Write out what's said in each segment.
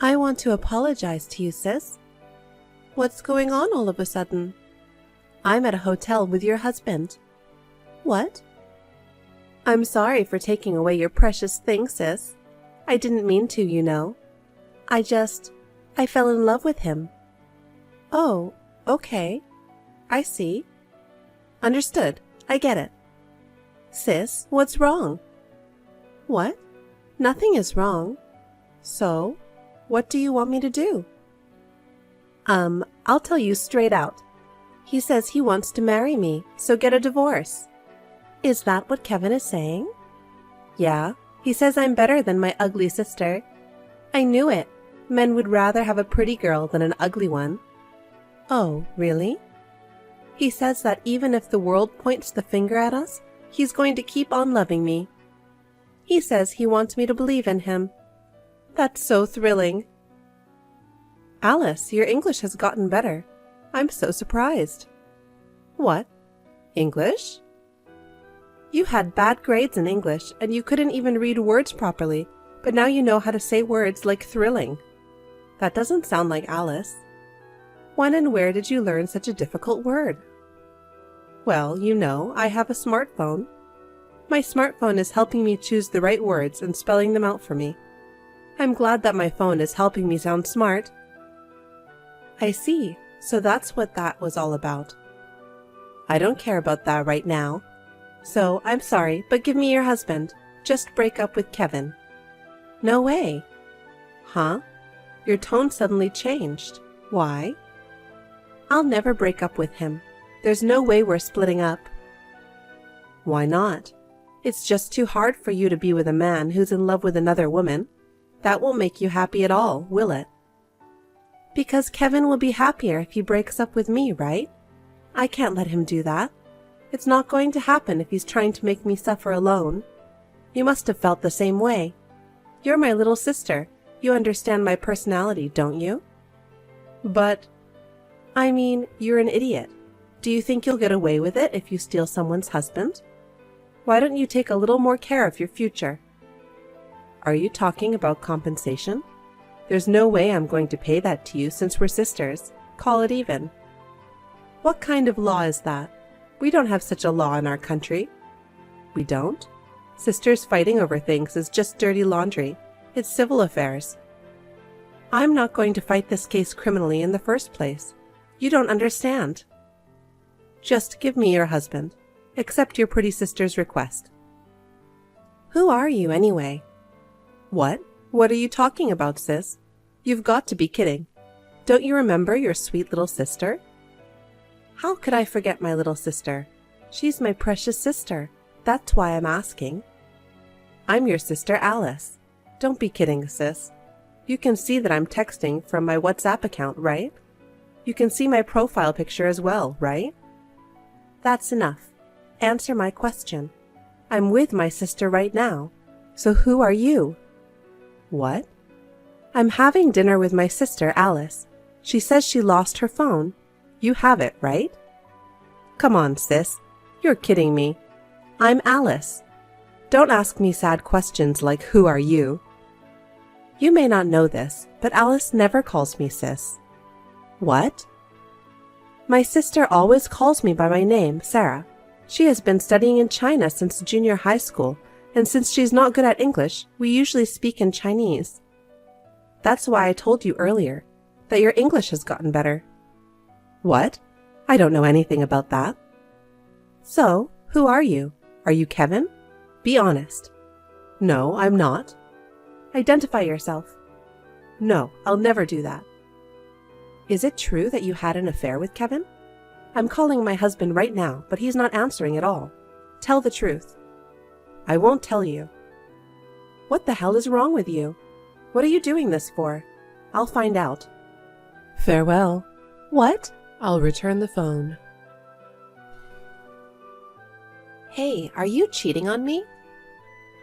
I want to apologize to you, sis. What's going on all of a sudden? I'm at a hotel with your husband. What? I'm sorry for taking away your precious thing, sis. I didn't mean to, you know. I fell in love with him. Oh, okay. I see. Understood. I get it. Sis, what's wrong? What? Nothing is wrong. So, what do you want me to do? I'll tell you straight out. He says he wants to marry me, so get a divorce. Is that what Kevin is saying? Yeah, he says I'm better than my ugly sister. I knew it. Men would rather have a pretty girl than an ugly one. Oh, really? He says that even if the world points the finger at us, he's going to keep on loving me. He says he wants me to believe in him. That's so thrilling. Alice, your English has gotten better. I'm so surprised. What? English? You had bad grades in English and you couldn't even read words properly, but now you know how to say words like thrilling. That doesn't sound like Alice. When and where did you learn such a difficult word? Well, you know, I have a smartphone. My smartphone is helping me choose the right words and spelling them out for me. I'm glad that my phone is helping me sound smart. I see. So that's what that was all about. I don't care about that right now. So, I'm sorry, but give me your husband. Just break up with Kevin. No way. Huh? Your tone suddenly changed. Why? I'll never break up with him. There's no way we're splitting up. Why not? It's just too hard for you to be with a man who's in love with another woman. That won't make you happy at all, will it? Because Kevin will be happier if he breaks up with me, right? I can't let him do that. It's not going to happen if he's trying to make me suffer alone. You must have felt the same way. You're my little sister. You understand my personality, don't you? But, I mean, you're an idiot. Do you think you'll get away with it if you steal someone's husband? Why don't you take a little more care of your future? Are you talking about compensation? There's no way I'm going to pay that to you since we're sisters. Call it even. What kind of law is that? We don't have such a law in our country. We don't? Sisters fighting over things is just dirty laundry. It's civil affairs. I'm not going to fight this case criminally in the first place. You don't understand. Just give me your husband. Accept your pretty sister's request. Who are you, anyway? What? What are you talking about, sis? You've got to be kidding. Don't you remember your sweet little sister? How could I forget my little sister? She's my precious sister. That's why I'm asking. I'm your sister Alice. Don't be kidding, sis. You can see that I'm texting from my WhatsApp account, right? You can see my profile picture as well, right? That's enough. Answer my question. I'm with my sister right now. So who are you? What? I'm having dinner with my sister, Alice. She says she lost her phone. You have it, right? Come on, sis. You're kidding me. I'm Alice. Don't ask me sad questions like, who are you? You may not know this, but Alice never calls me sis. What? My sister always calls me by my name, Sarah. She has been studying in China since junior high school, and since she's not good at English, we usually speak in Chinese. That's why I told you earlier that your English has gotten better. What? I don't know anything about that. So, who are you? Are you Kevin? Be honest. No, I'm not. Identify yourself. No, I'll never do that. Is it true that you had an affair with Kevin? I'm calling my husband right now, but he's not answering at all. Tell the truth. I won't tell you. What the hell is wrong with you? What are you doing this for? I'll find out. Farewell. What? I'll return the phone. Hey, are you cheating on me?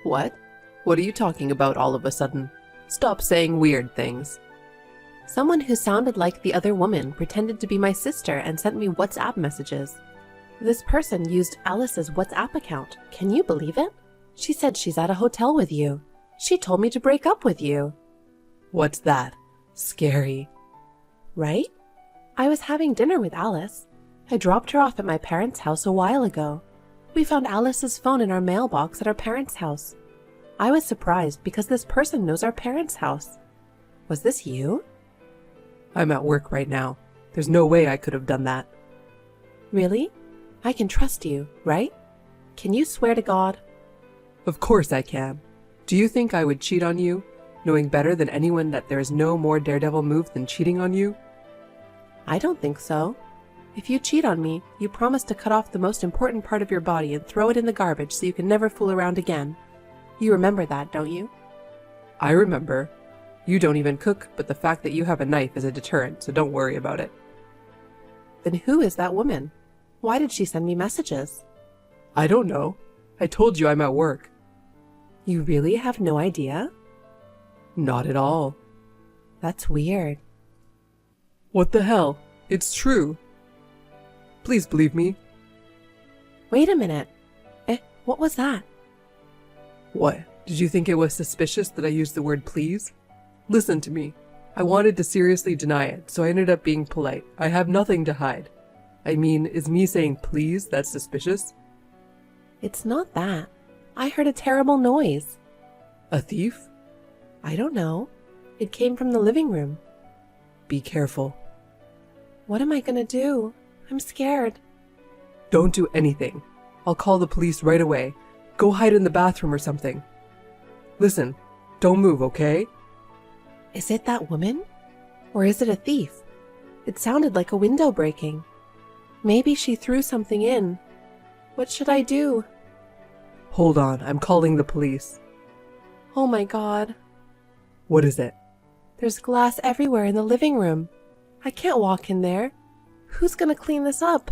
What? What are you talking about all of a sudden? Stop saying weird things. Someone who sounded like the other woman pretended to be my sister and sent me WhatsApp messages. This person used Alice's WhatsApp account. Can you believe it? She said she's at a hotel with you. She told me to break up with you. What's that? Scary. Right? I was having dinner with Alice. I dropped her off at my parents' house a while ago. We found Alice's phone in our mailbox at our parents' house. I was surprised because this person knows our parents' house. Was this you? I'm at work right now. There's no way I could have done that. Really? I can trust you, right? Can you swear to God? Of course I can. Do you think I would cheat on you, knowing better than anyone that there is no more daredevil move than cheating on you? I don't think so. If you cheat on me, you promise to cut off the most important part of your body and throw it in the garbage so you can never fool around again. You remember that, don't you? I remember. You don't even cook, but the fact that you have a knife is a deterrent, so don't worry about it. Then who is that woman? Why did she send me messages? I don't know. I told you I'm at work. You really have no idea? Not at all. That's weird. What the hell? It's true. Please believe me. Wait a minute. What was that? What? Did you think it was suspicious that I used the word please? Listen to me. I wanted to seriously deny it, so I ended up being polite. I have nothing to hide. I mean, is me saying please that suspicious? It's not that. I heard a terrible noise. A thief? I don't know. It came from the living room. Be careful. What am I gonna do? I'm scared. Don't do anything. I'll call the police right away. Go hide in the bathroom or something. Listen, don't move, okay? Is it that woman? Or is it a thief? It sounded like a window breaking. Maybe she threw something in. What should I do? Hold on, I'm calling the police. Oh my God. What is it? There's glass everywhere in the living room. I can't walk in there. Who's gonna clean this up?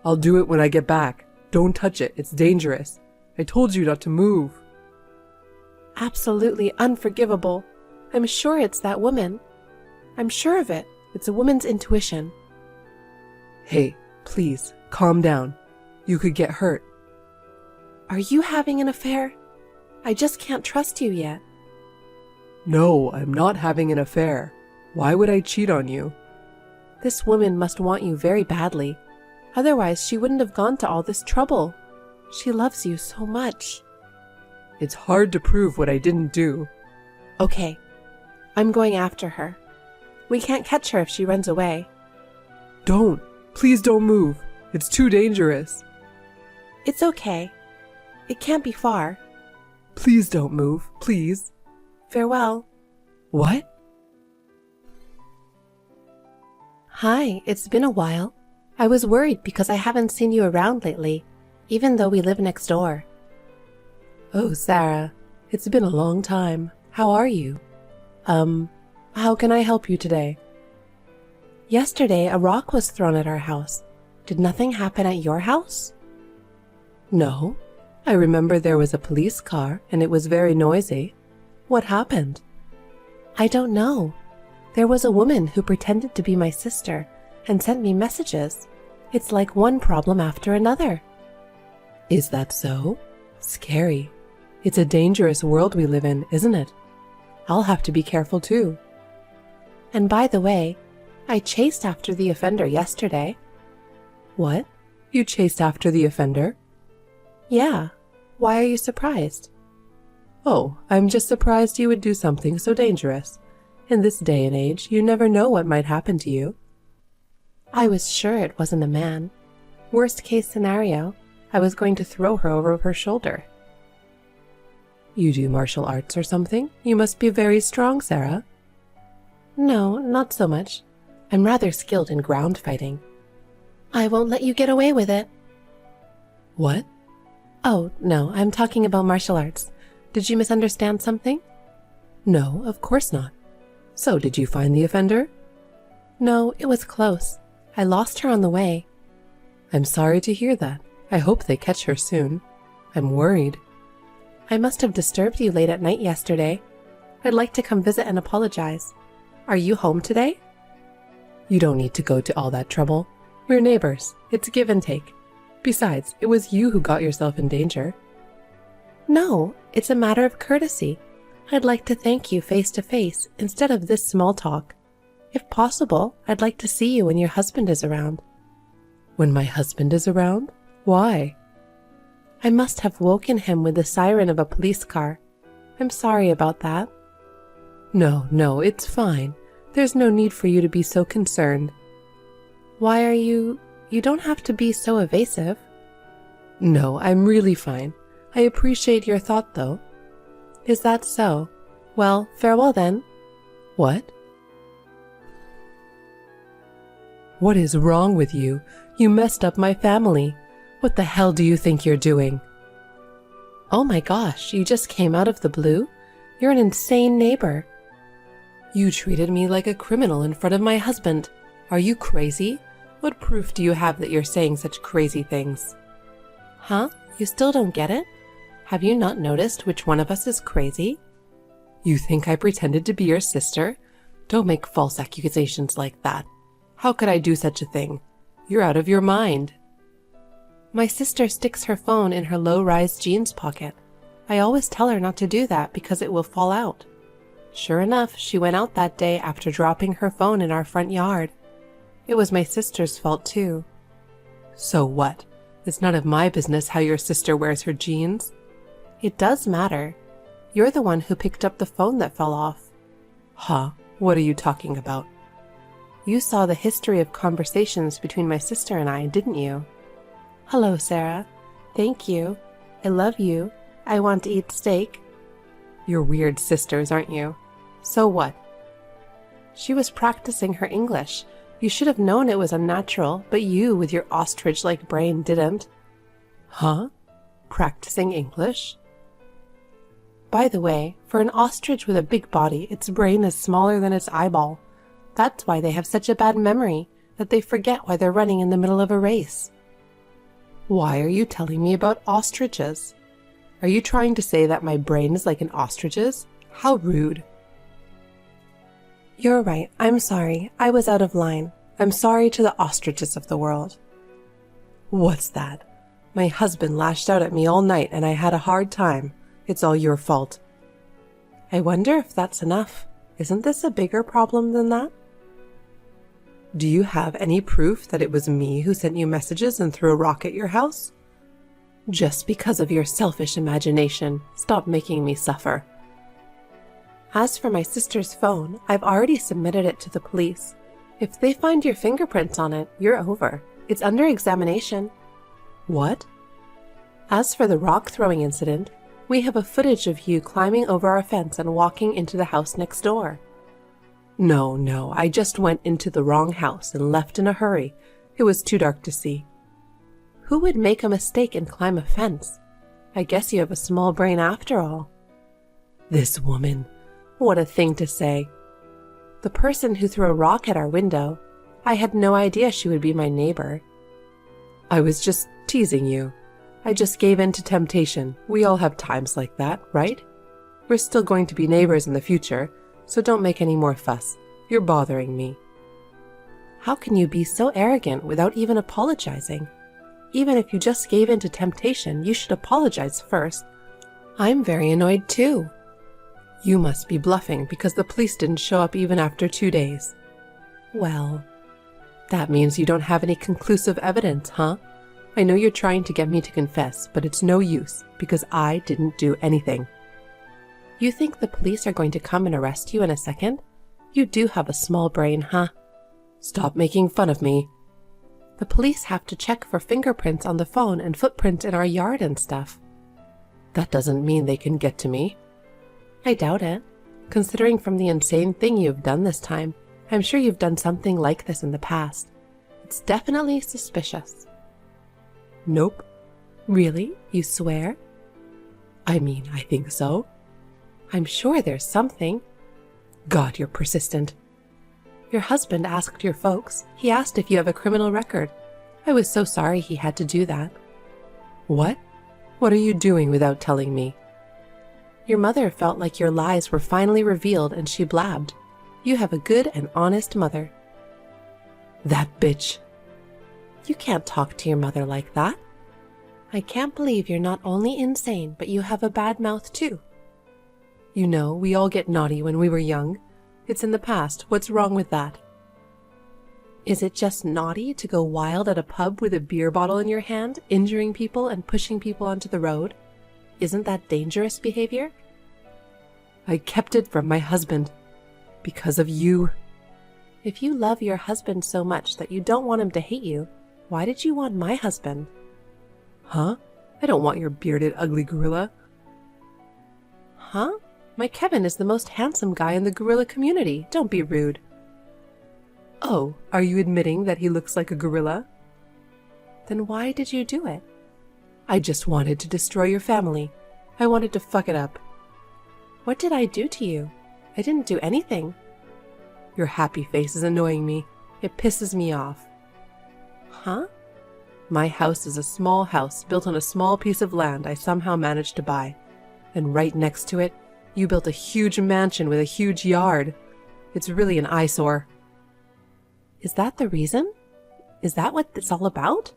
I'll do it when I get back. Don't touch it, it's dangerous. I told you not to move. Absolutely unforgivable. I'm sure it's that woman. I'm sure of it. It's a woman's intuition. Hey, please, calm down. You could get hurt. Are you having an affair? I just can't trust you yet. No, I'm not having an affair. Why would I cheat on you? This woman must want you very badly. Otherwise, she wouldn't have gone to all this trouble. She loves you so much. It's hard to prove what I didn't do. Okay, I'm going after her. We can't catch her if she runs away. Don't. Please don't move. It's too dangerous. It's okay. It can't be far. Please don't move, please. Farewell. What? Hi, it's been a while. I was worried because I haven't seen you around lately, even though we live next door. Oh, Sarah, it's been a long time. How are you? How can I help you today? Yesterday, a rock was thrown at our house. Did nothing happen at your house? No. I remember there was a police car and it was very noisy. What happened? I don't know. There was a woman who pretended to be my sister and sent me messages. It's like one problem after another. Is that so? Scary. It's a dangerous world we live in, isn't it? I'll have to be careful too. And by the way, I chased after the offender yesterday. What? You chased after the offender? Yeah. Why are you surprised? Oh, I'm just surprised you would do something so dangerous. In this day and age, you never know what might happen to you. I was sure it wasn't a man. Worst case scenario, I was going to throw her over her shoulder. You do martial arts or something? You must be very strong, Sarah. No, not so much. I'm rather skilled in ground fighting. I won't let you get away with it. What? Oh, no, I'm talking about martial arts. Did you misunderstand something? No, of course not. So, did you find the offender? No, it was close. I lost her on the way. I'm sorry to hear that. I hope they catch her soon. I'm worried. I must have disturbed you late at night yesterday. I'd like to come visit and apologize. Are you home today? You don't need to go to all that trouble. We're neighbors. It's give and take. Besides, it was you who got yourself in danger. No, it's a matter of courtesy. I'd like to thank you face to face instead of this small talk. If possible, I'd like to see you when your husband is around. When my husband is around? Why? I must have woken him with the siren of a police car. I'm sorry about that. No, it's fine. There's no need for you to be so concerned. Why are you don't have to be so evasive. No, I'm really fine. I appreciate your thought, though. Is that so? Well, farewell then. What? What is wrong with you? You messed up my family. What the hell do you think you're doing? Oh my gosh, you just came out of the blue? You're an insane neighbor. You treated me like a criminal in front of my husband. Are you crazy? What proof do you have that you're saying such crazy things? Huh? You still don't get it? Have you not noticed which one of us is crazy? You think I pretended to be your sister? Don't make false accusations like that. How could I do such a thing? You're out of your mind. My sister sticks her phone in her low-rise jeans pocket. I always tell her not to do that because it will fall out. Sure enough, she went out that day after dropping her phone in our front yard. It was my sister's fault too. So what? It's none of my business how your sister wears her jeans. It does matter. You're the one who picked up the phone that fell off. Huh? What are you talking about? You saw the history of conversations between my sister and I, didn't you? Hello, Sarah. Thank you. I love you. I want to eat steak. You're weird sisters, aren't you? So what? She was practicing her English. You should have known it was unnatural, but you, with your ostrich-like brain, didn't. Huh? Practicing English? By the way, for an ostrich with a big body, its brain is smaller than its eyeball. That's why they have such a bad memory, that they forget why they're running in the middle of a race. Why are you telling me about ostriches? Are you trying to say that my brain is like an ostrich's? How rude. You're right. I'm sorry. I was out of line. I'm sorry to the ostriches of the world. What's that? My husband lashed out at me all night and I had a hard time. It's all your fault. I wonder if that's enough. Isn't this a bigger problem than that? Do you have any proof that it was me who sent you messages and threw a rock at your house? Just because of your selfish imagination, stop making me suffer. As for my sister's phone, I've already submitted it to the police. If they find your fingerprints on it, you're over. It's under examination. What? As for the rock-throwing incident, we have a footage of you climbing over our fence and walking into the house next door. No, I just went into the wrong house and left in a hurry. It was too dark to see. Who would make a mistake and climb a fence? I guess you have a small brain after all. This woman. What a thing to say. The person who threw a rock at our window. I had no idea she would be my neighbor. I was just teasing you. I just gave in to temptation. We all have times like that, right? We're still going to be neighbors in the future, so don't make any more fuss. You're bothering me. How can you be so arrogant without even apologizing? Even if you just gave in to temptation, you should apologize first. I'm very annoyed too. You must be bluffing because the police didn't show up even after 2 days. Well, that means you don't have any conclusive evidence, huh? I know you're trying to get me to confess, but it's no use because I didn't do anything. You think the police are going to come and arrest you in a second? You do have a small brain, huh? Stop making fun of me. The police have to check for fingerprints on the phone and footprints in our yard and stuff. That doesn't mean they can get to me. I doubt it. Considering from the insane thing you've done this time, I'm sure you've done something like this in the past. It's definitely suspicious. Nope. Really? You swear? I mean, I think so. I'm sure there's something. God, you're persistent. Your husband asked your folks. He asked if you have a criminal record. I was so sorry he had to do that. What? What are you doing without telling me? Your mother felt like your lies were finally revealed and she blabbed. You have a good and honest mother. That bitch. You can't talk to your mother like that. I can't believe you're not only insane, but you have a bad mouth too. You know, we all get naughty when we were young. It's in the past. What's wrong with that? Is it just naughty to go wild at a pub with a beer bottle in your hand, injuring people and pushing people onto the road? Isn't that dangerous behavior? I kept it from my husband. Because of you. If you love your husband so much that you don't want him to hate you, why did you want my husband? Huh? I don't want your bearded, ugly gorilla. Huh? My Kevin is the most handsome guy in the gorilla community. Don't be rude. Oh, are you admitting that he looks like a gorilla? Then why did you do it? I just wanted to destroy your family. I wanted to fuck it up. What did I do to you? I didn't do anything. Your happy face is annoying me. It pisses me off. Huh? My house is a small house built on a small piece of land I somehow managed to buy. And right next to it, you built a huge mansion with a huge yard. It's really an eyesore. Is that the reason? Is that what it's all about?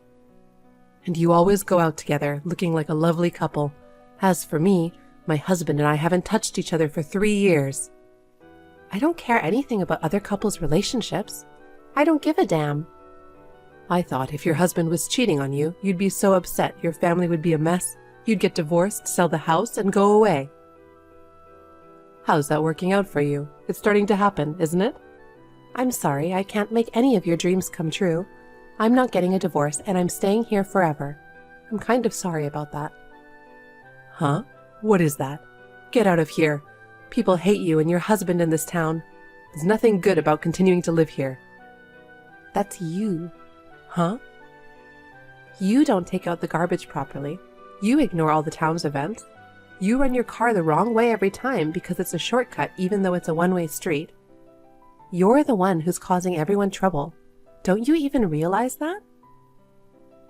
And you always go out together, looking like a lovely couple. As for me, my husband and I haven't touched each other for 3 years. I don't care anything about other couples' relationships. I don't give a damn. I thought if your husband was cheating on you, you'd be so upset your family would be a mess, you'd get divorced, sell the house, and go away. How's that working out for you? It's starting to happen, isn't it? I'm sorry, I can't make any of your dreams come true. I'm not getting a divorce, and I'm staying here forever. I'm kind of sorry about that. Huh? What is that? Get out of here. People hate you and your husband in this town. There's nothing good about continuing to live here. That's you. Huh? You don't take out the garbage properly. You ignore all the town's events. You run your car the wrong way every time because it's a shortcut even though it's a one-way street. You're the one who's causing everyone trouble. Don't you even realize that?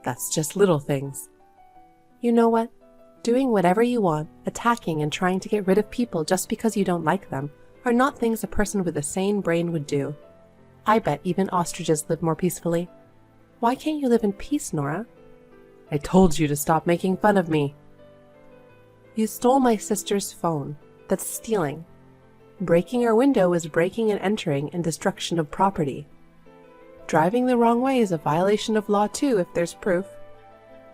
That's just little things. You know what? Doing whatever you want, attacking and trying to get rid of people just because you don't like them, are not things a person with a sane brain would do. I bet even ostriches live more peacefully. Why can't you live in peace, Nora? I told you to stop making fun of me. You stole my sister's phone. That's stealing. Breaking her window is breaking and entering and destruction of property. Driving the wrong way is a violation of law too if there's proof.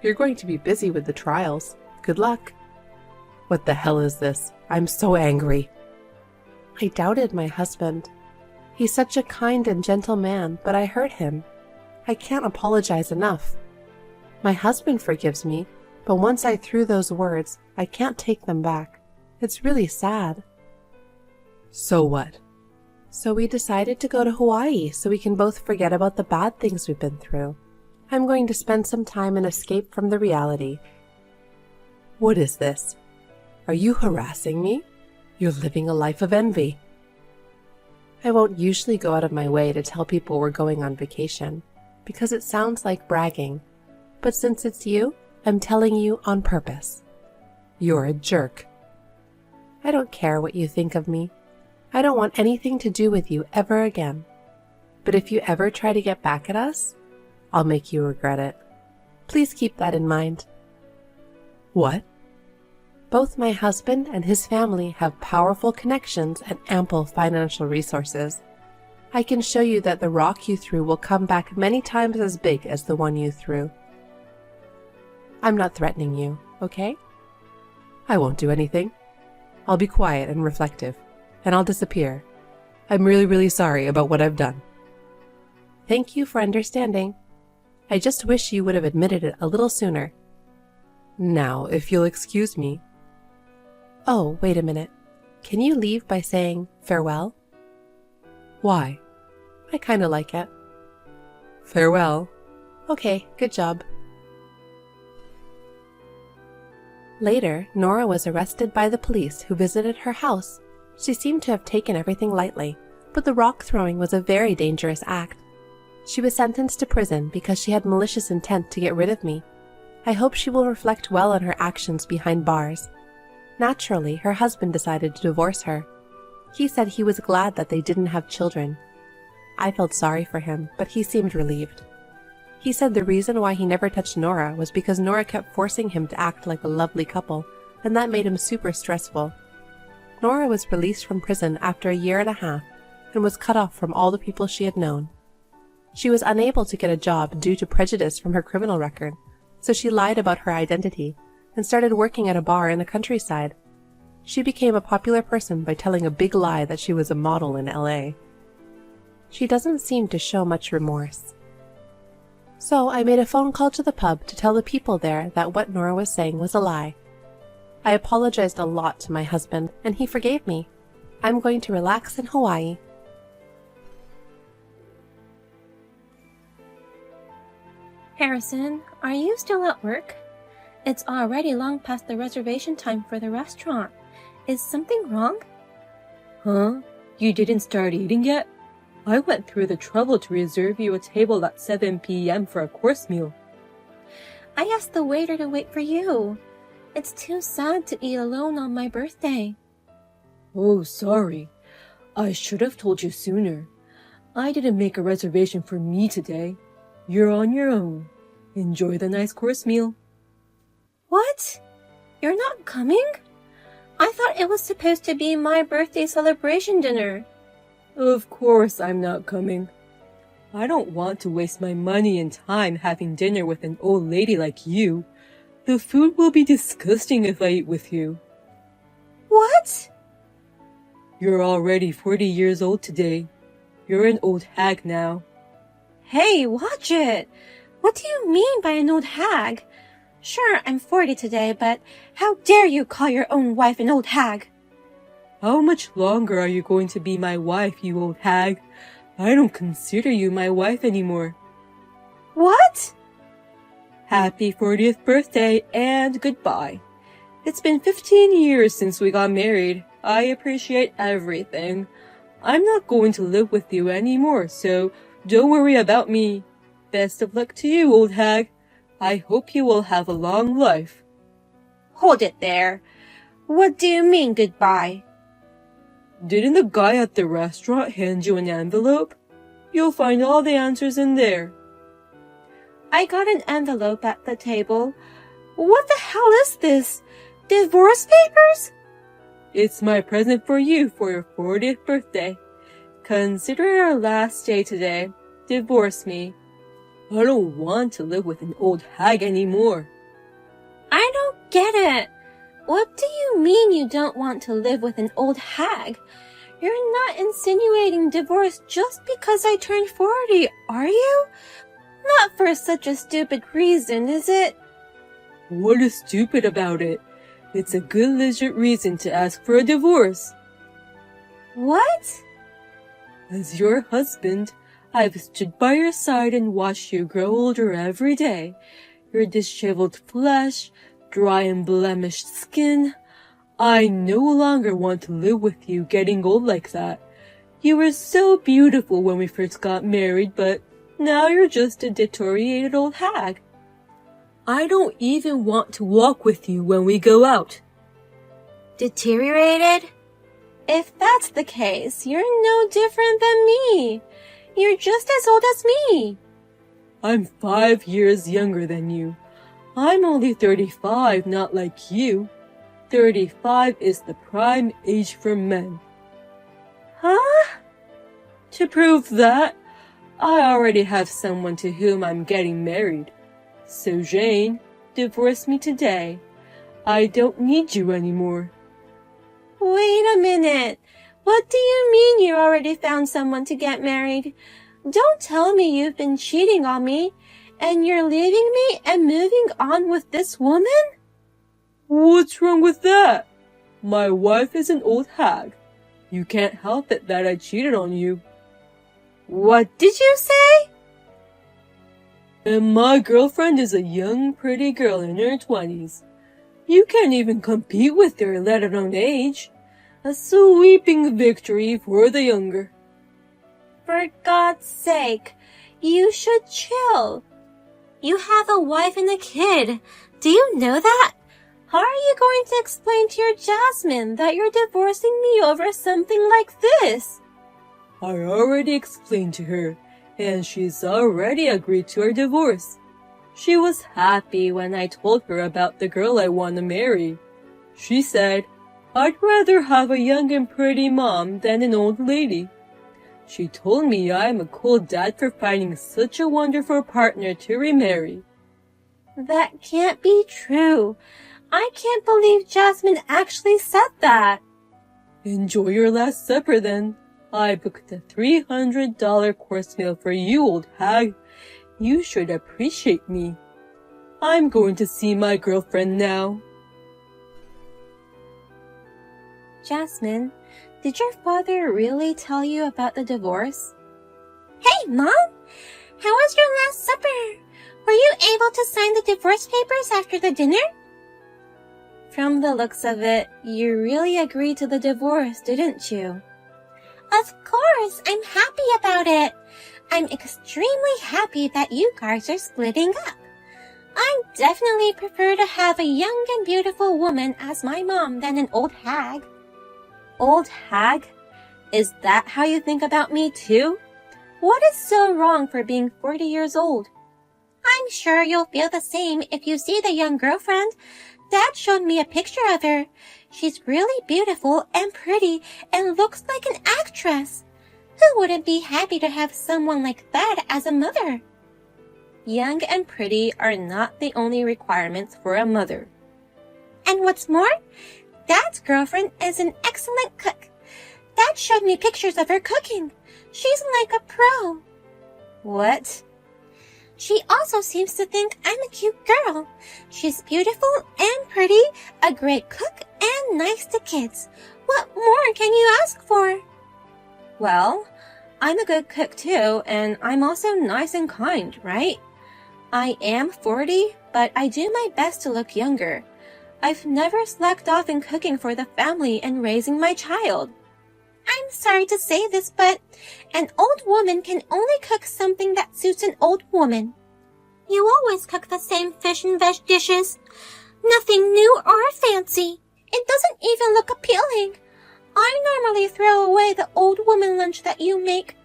You're going to be busy with the trials. Good luck. What the hell is this? I'm so angry. I doubted my husband. He's such a kind and gentle man, but I hurt him. I can't apologize enough. My husband forgives me, but once I threw those words, I can't take them back. It's really sad. So what? So we decided to go to Hawaii so we can both forget about the bad things we've been through. I'm going to spend some time and escape from the reality. What is this? Are you harassing me? You're living a life of envy. I won't usually go out of my way to tell people we're going on vacation, because it sounds like bragging. But since it's you, I'm telling you on purpose. You're a jerk. I don't care what you think of me. I don't want anything to do with you ever again. But if you ever try to get back at us, I'll make you regret it. Please keep that in mind. What? Both my husband and his family have powerful connections and ample financial resources. I can show you that the rock you threw will come back many times as big as the one you threw. I'm not threatening you, okay? I won't do anything. I'll be quiet and reflective, and I'll disappear. I'm really sorry about what I've done. Thank you for understanding. I just wish you would have admitted it a little sooner. Now, if you'll excuse me. Oh, wait a minute. Can you leave by saying farewell? Why? I kinda like it. Farewell. Okay, good job. Later, Nora was arrested by the police who visited her house. She seemed to have taken everything lightly, but the rock throwing was a very dangerous act. She was sentenced to prison because she had malicious intent to get rid of me. I hope she will reflect well on her actions behind bars. Naturally, her husband decided to divorce her. He said he was glad that they didn't have children. I felt sorry for him, but he seemed relieved. He said the reason why he never touched Nora was because Nora kept forcing him to act like a lovely couple, and that made him super stressful. Nora was released from prison after a year and a half and was cut off from all the people she had known. She was unable to get a job due to prejudice from her criminal record, so she lied about her identity and started working at a bar in the countryside. She became a popular person by telling a big lie that she was a model in LA. She doesn't seem to show much remorse. So I made a phone call to the pub to tell the people there that what Nora was saying was a lie. I apologized a lot to my husband, and he forgave me. I'm going to relax in Hawaii. Harrison, are you still at work? It's already long past the reservation time for the restaurant. Is something wrong? Huh? You didn't start eating yet? I went through the trouble to reserve you a table at 7 p.m. for a course meal. I asked the waiter to wait for you. It's too sad to eat alone on my birthday. Oh, sorry. I should have told you sooner. I didn't make a reservation for me today. You're on your own. Enjoy the nice course meal. What? You're not coming? I thought it was supposed to be my birthday celebration dinner. Of course I'm not coming. I don't want to waste my money and time having dinner with an old lady like you. The food will be disgusting if I eat with you. What? You're already 40 years old today. You're an old hag now. Hey, watch it! What do you mean by an old hag? Sure, I'm 40 today, but how dare you call your own wife an old hag? How much longer are you going to be my wife, you old hag? I don't consider you my wife anymore. What? Happy 40th birthday and goodbye. It's been 15 years since we got married. I appreciate everything. I'm not going to live with you anymore, so don't worry about me. Best of luck to you, old hag. I hope you will have a long life. Hold it there. What do you mean, goodbye? Didn't the guy at the restaurant hand you an envelope? You'll find all the answers in there. I got an envelope at the table. What the hell is this? Divorce papers? It's my present for you for your 40th birthday. Consider it our last day today. Divorce me. I don't want to live with an old hag anymore. I don't get it. What do you mean you don't want to live with an old hag? You're not insinuating divorce just because I turned 40, are you? Not for such a stupid reason, is it? What is stupid about it? It's a good legit reason to ask for a divorce. What? As your husband, I've stood by your side and watched you grow older every day. Your disheveled flesh, dry and blemished skin. I no longer want to live with you getting old like that. You were so beautiful when we first got married, but now you're just a deteriorated old hag. I don't even want to walk with you when we go out. Deteriorated? If that's the case, you're no different than me. You're just as old as me. I'm 5 years younger than you. I'm only 35, not like you. 35 is the prime age for men. Huh? To prove that, I already have someone to whom I'm getting married. So Jane, divorce me today. I don't need you anymore. Wait a minute. What do you mean you already found someone to get married? Don't tell me you've been cheating on me and you're leaving me and moving on with this woman? What's wrong with that? My wife is an old hag. You can't help it that I cheated on you. What did you say? And my girlfriend is a young, pretty girl in her 20s. You can't even compete with her, let alone age. A sweeping victory for the younger. For God's sake, you should chill. You have a wife and a kid. Do you know that? How are you going to explain to your Jasmine that you're divorcing me over something like this? I already explained to her, and she's already agreed to our divorce. She was happy when I told her about the girl I want to marry. She said, I'd rather have a young and pretty mom than an old lady. She told me I'm a cool dad for finding such a wonderful partner to remarry. That can't be true. I can't believe Jasmine actually said that. Enjoy your last supper then. I booked a $300 course meal for you, old hag. You should appreciate me. I'm going to see my girlfriend now. Jasmine, did your father really tell you about the divorce? Hey, Mom! How was your last supper? Were you able to sign the divorce papers after the dinner? From the looks of it, you really agreed to the divorce, didn't you? Of course, I'm happy about it. I'm extremely happy that you guys are splitting up. I definitely prefer to have a young and beautiful woman as my mom than an old hag. Old hag? Is that how you think about me too? What is so wrong for being 40 years old? I'm sure you'll feel the same if you see the young girlfriend. Dad showed me a picture of her. She's really beautiful and pretty and looks like an actress. Who wouldn't be happy to have someone like that as a mother? Young and pretty are not the only requirements for a mother. And what's more, Dad's girlfriend is an excellent cook. Dad showed me pictures of her cooking. She's like a pro. What? She also seems to think I'm a cute girl. She's beautiful and pretty, a great cook, and nice to kids. What more can you ask for? Well, I'm a good cook too, and I'm also nice and kind, right? I am 40, but I do my best to look younger. I've never slacked off in cooking for the family and raising my child. I'm sorry to say this, but an old woman can only cook something that suits an old woman. You always cook the same fish and veg dishes. Nothing new or fancy. It doesn't even look appealing. I normally throw away the old woman lunch that you make.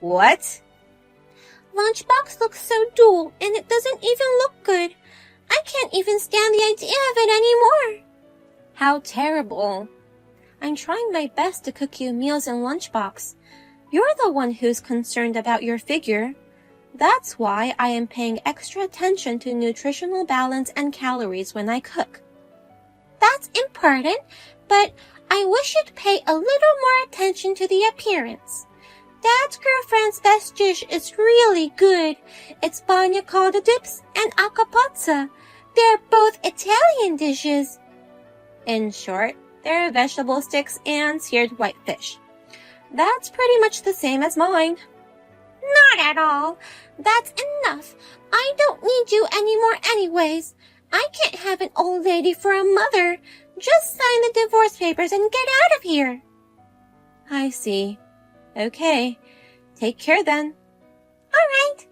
What? Lunchbox looks so dull and it doesn't even look good. I can't even stand the idea of it anymore. How terrible. I'm trying my best to cook you meals in Lunchbox. You're the one who's concerned about your figure. That's why I am paying extra attention to nutritional balance and calories when I cook. That's important, but I wish you'd pay a little more attention to the appearance. Dad's girlfriend's best dish is really good. It's bagna calda dips and acapazza. They're both Italian dishes. In short, they're vegetable sticks and seared white fish. That's pretty much the same as mine. Not at all. That's enough. I don't need you anymore anyways. I can't have an old lady for a mother. Just sign the divorce papers and get out of here. I see. Okay. Take care then. All right.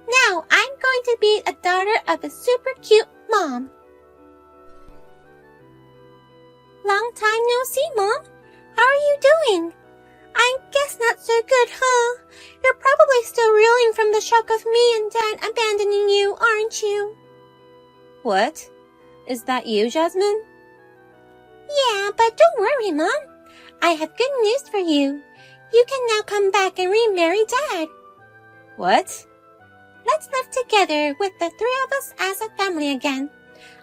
Now I'm going to be a daughter of a super cute mom. Long time no see, Mom. How are you doing? I guess not so good, huh? You're probably still reeling from the shock of me and Dad abandoning you, aren't you? What? Is that you, Jasmine? Yeah, but don't worry, Mom. I have good news for you. You can now come back and remarry Dad. What? Let's live together with the three of us as a family again.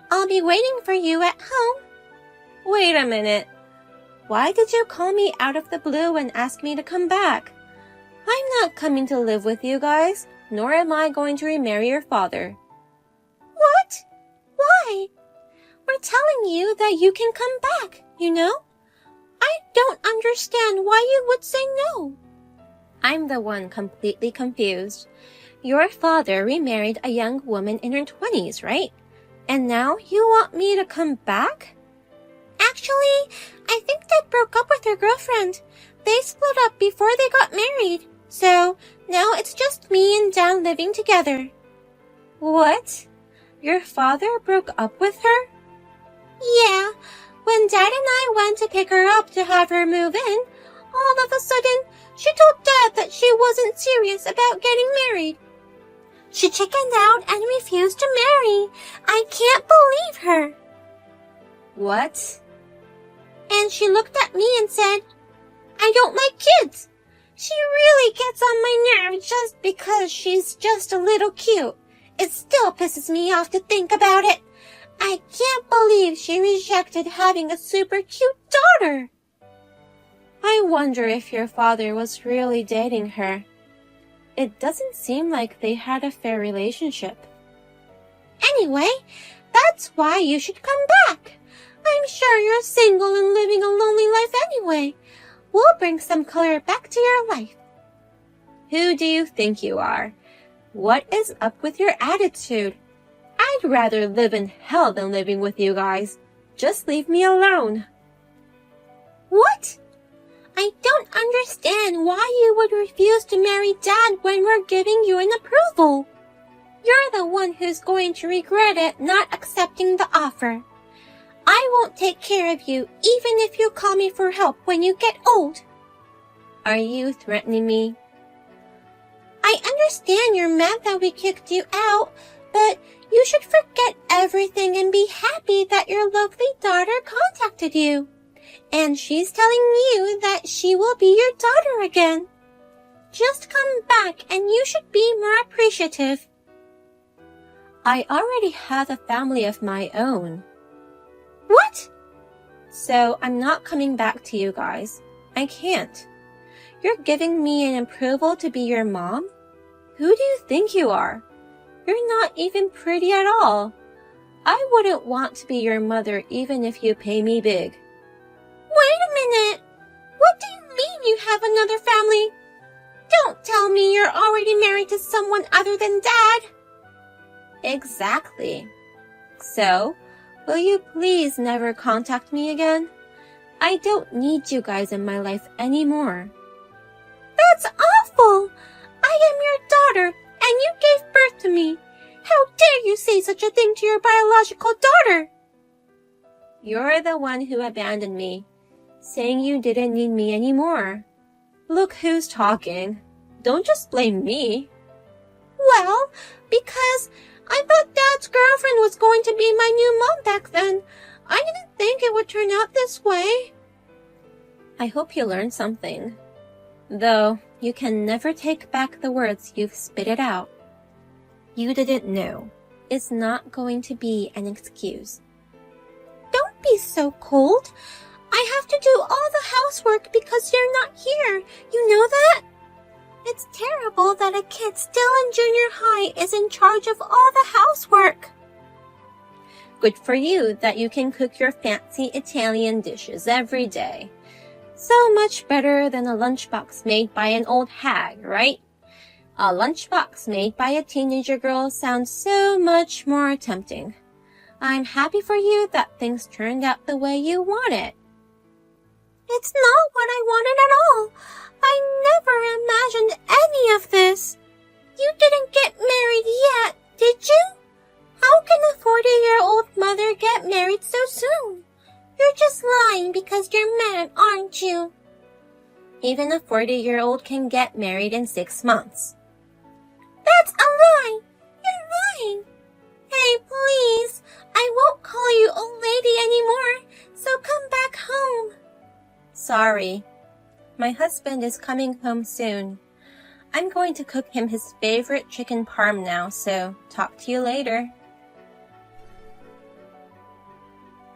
I'll be waiting for you at home. Wait a minute. Why did you call me out of the blue and ask me to come back? I'm not coming to live with you guys, nor am I going to remarry your father. What? Why? We're telling you that you can come back, you know? I don't understand why you would say no. I'm the one completely confused. Your father remarried a young woman in her 20s, right? And now you want me to come back? Actually, I think Dad broke up with her girlfriend. They split up before they got married. So, now it's just me and Dad living together. What? Your father broke up with her? Yeah. When Dad and I went to pick her up to have her move in, all of a sudden, she told Dad that she wasn't serious about getting married. She chickened out and refused to marry. I can't believe her. What? and she looked at me and said, I don't like kids. She really gets on my nerves just because she's just a little cute. It still pisses me off to think about it. I can't believe she rejected having a super cute daughter. I wonder if your father was really dating her. It doesn't seem like they had a fair relationship. Anyway, that's why you should come back. I'm sure you're single and living a lonely life anyway. We'll bring some color back to your life. Who do you think you are? What is up with your attitude? I'd rather live in hell than living with you guys. Just leave me alone. What? I don't understand why you would refuse to marry Dad when we're giving you an approval. You're the one who's going to regret it not accepting the offer. I won't take care of you even if you call me for help when you get old. Are you threatening me? I understand you're mad that we kicked you out, but you should forget everything and be happy that your lovely daughter contacted you. And she's telling you that she will be your daughter again. Just come back and you should be more appreciative. I already have a family of my own. What? So I'm not coming back to you guys. I can't. You're giving me an approval to be your mom? Who do you think you are? You're not even pretty at all. I wouldn't want to be your mother even if you pay me big. Wait a minute. What do you mean you have another family? Don't tell me you're already married to someone other than Dad. Exactly. So, will you please never contact me again? I don't need you guys in my life anymore. That's awful! I am your daughter, and you gave birth to me. How dare you say such a thing to your biological daughter? You're the one who abandoned me, saying you didn't need me anymore. Look who's talking. Don't just blame me. Well, because I thought Dad's girlfriend was going to be my new mom back then. I didn't think it would turn out this way. I hope you learned something. Though, you can never take back the words you've spitted out. You didn't know. It's not going to be an excuse. Don't be so cold. I have to do all the housework because you're not here. You know that? It's terrible that a kid still in junior high is in charge of all the housework. Good for you that you can cook your fancy Italian dishes every day. So much better than a lunchbox made by an old hag, right? A lunchbox made by a teenager girl sounds so much more tempting. I'm happy for you that things turned out the way you want it. It's not what I wanted at all. I never imagined any of this. You didn't get married yet, did you? How can a 40-year-old mother get married so soon? You're just lying because you're mad, aren't you? Even a 40-year-old can get married in 6 months. That's a lie! You're lying! Hey, please, I won't call you old lady anymore, so come back home. Sorry. My husband is coming home soon. I'm going to cook him his favorite chicken parm now, so talk to you later.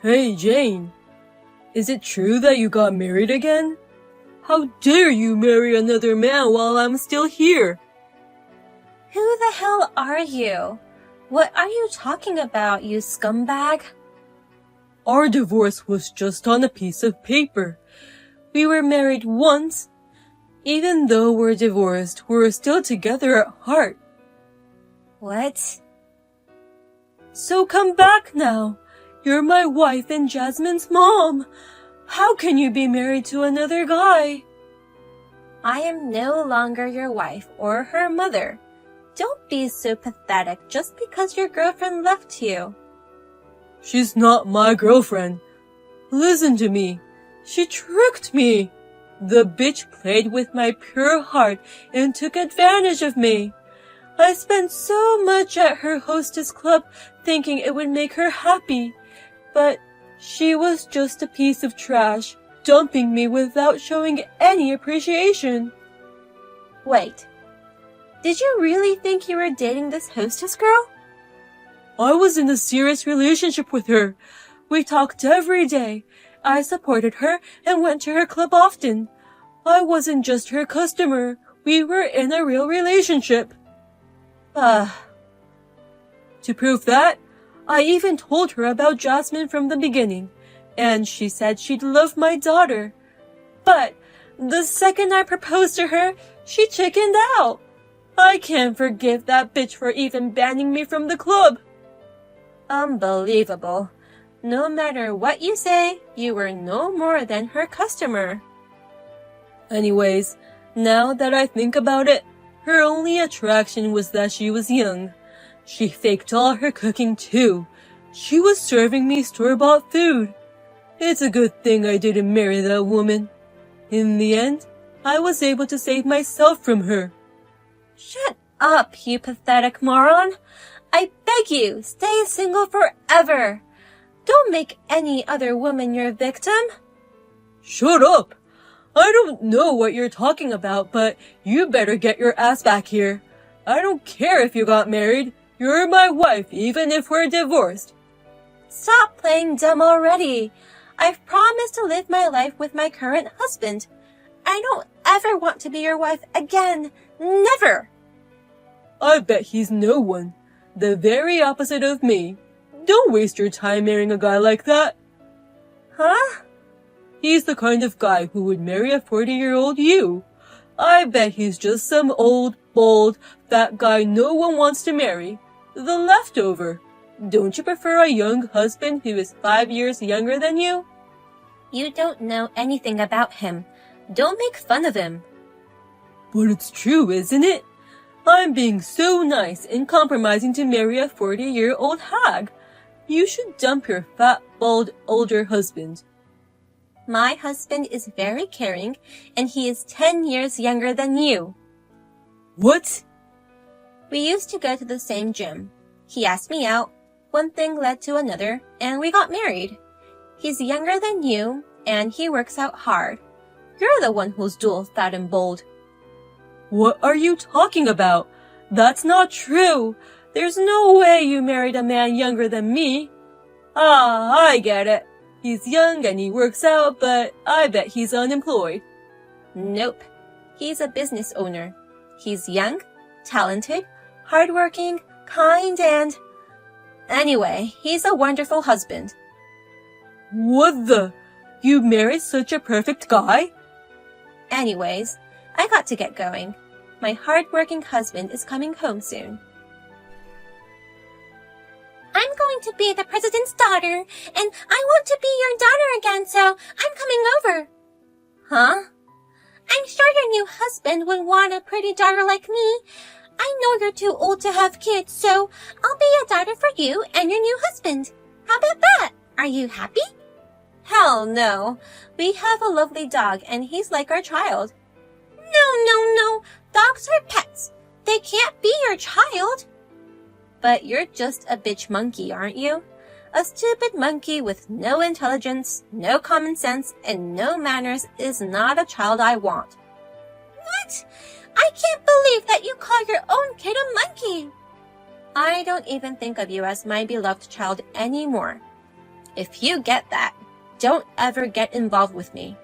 Hey, Jane. Is it true that you got married again? How dare you marry another man while I'm still here? Who the hell are you? What are you talking about, you scumbag? Our divorce was just on a piece of paper. We were married once. Even though we're divorced, we're still together at heart. What? So come back now. You're my wife and Jasmine's mom. How can you be married to another guy? I am no longer your wife or her mother. Don't be so pathetic just because your girlfriend left you. She's not my girlfriend. Listen to me. She tricked me. The bitch played with my pure heart and took advantage of me. I spent so much at her hostess club thinking it would make her happy, but She was just a piece of trash, dumping me without showing any appreciation. Wait, did you really think you were dating this hostess girl? I was in a serious relationship with her. We talked every day. I supported her and went to her club often. I wasn't just her customer. We were in a real relationship. To prove that, I even told her about Jasmine from the beginning, and she said she'd love my daughter. But the second I proposed to her, she chickened out. I can't forgive that bitch for even banning me from the club. Unbelievable. No matter what you say, you were no more than her customer. Anyways, now that I think about it, her only attraction was that she was young. She faked all her cooking too. She was serving me store-bought food. It's a good thing I didn't marry that woman. In the end, I was able to save myself from her. Shut up, you pathetic moron. I beg you, stay single forever. Don't make any other woman your victim. Shut up! I don't know what you're talking about, but you better get your ass back here. I don't care if you got married. You're my wife, even if we're divorced. Stop playing dumb already. I've promised to live my life with my current husband. I don't ever want to be your wife again. Never. I bet he's no one. The very opposite of me. Don't waste your time marrying a guy like that. Huh? He's the kind of guy who would marry a 40-year-old you. I bet he's just some old, bald, fat guy no one wants to marry. The leftover. Don't you prefer a young husband who is 5 years younger than you? You don't know anything about him. Don't make fun of him. But it's true, isn't it? I'm being so nice and compromising to marry a 40-year-old hag. You should dump your fat, bald, older husband. My husband is very caring, and he is 10 years younger than you. What? We used to go to the same gym. He asked me out, one thing led to another, and we got married. He's younger than you, and he works out hard. You're the one who's dual fat and bold. What are you talking about? That's not true. There's no way you married a man younger than me. I get it. He's young and he works out, but I bet he's unemployed. Nope. He's a business owner. He's young, talented, hardworking, kind, and... Anyway, he's a wonderful husband. What the? You married such a perfect guy? Anyways, I got to get going. My hardworking husband is coming home soon. I'm going to be the president's daughter, and I want to be your daughter again, so I'm coming over. Huh? I'm sure your new husband would want a pretty daughter like me. I know you're too old to have kids, so I'll be a daughter for you and your new husband. How about that? Are you happy? Hell no. We have a lovely dog, and he's like our child. No. Dogs are pets. They can't be your child. But you're just a bitch monkey, aren't you? A stupid monkey with no intelligence, no common sense, and no manners is not a child I want. What? I can't believe that you call your own kid a monkey. I don't even think of you as my beloved child anymore. If you get that, don't ever get involved with me.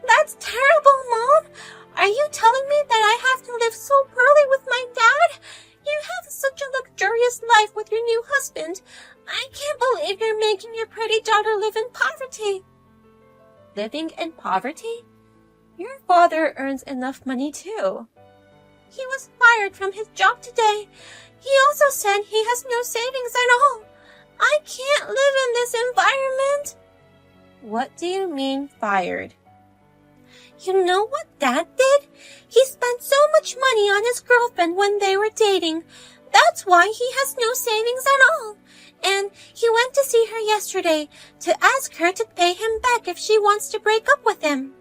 That's terrible, Mom. Are you telling me that I have to live so poorly with my dad? You have such a luxurious life with your new husband. I can't believe you're making your pretty daughter live in poverty. Living in poverty? Your father earns enough money too. He was fired from his job today. He also said he has no savings at all. I can't live in this environment. What do you mean fired? You know what Dad did? He spent so much money on his girlfriend when they were dating. That's why he has no savings at all. And he went to see her yesterday to ask her to pay him back if she wants to break up with him.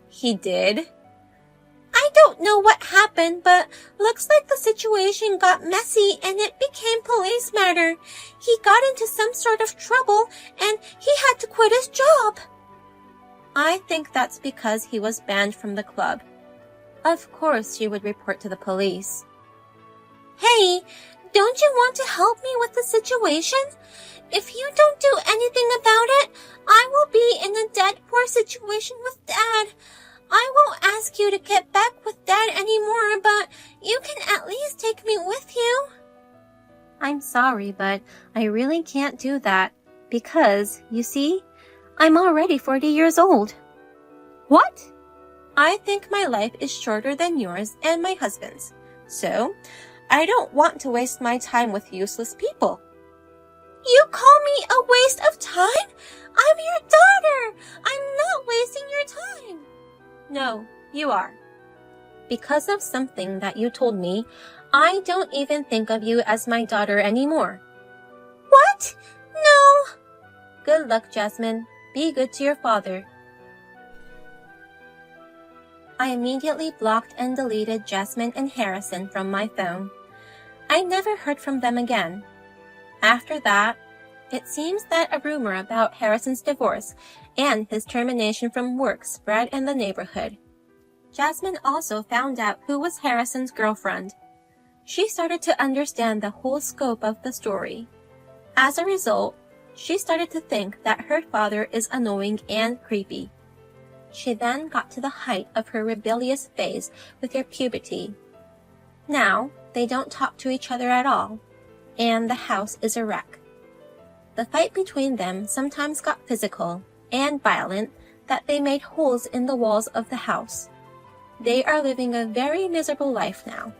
He did? I don't know what happened happened, but looks like the situation got messy and it became police matter. He got into some sort of trouble and he had to quit his job. I think that's because he was banned from the club. Of course you would report to the police. Hey, don't you want to help me with the situation? If you don't do anything about it, I will be in a dead poor situation with Dad. I won't ask you to get back with Dad anymore, but you can at least take me with you. I'm sorry, but I really can't do that because, you see, I'm already 40 years old. What? I think my life is shorter than yours and my husband's, so I don't want to waste my time with useless people. You call me a waste of time? I'm your daughter! I'm not wasting your time! No, you are. Because of something that you told me, I don't even think of you as my daughter anymore. What? No! Good luck, Jasmine. Be good to your father. I immediately blocked and deleted Jasmine and Harrison from my phone. I never heard from them again. After that, it seems that a rumor about Harrison's divorce and his termination from work spread in the neighborhood. Jasmine also found out who was Harrison's girlfriend. She started to understand the whole scope of the story. As a result, she started to think that her father is annoying and creepy. She then got to the height of her rebellious phase with her puberty. Now, they don't talk to each other at all, and the house is a wreck. The fight between them sometimes got physical and violent that they made holes in the walls of the house. They are living a very miserable life now.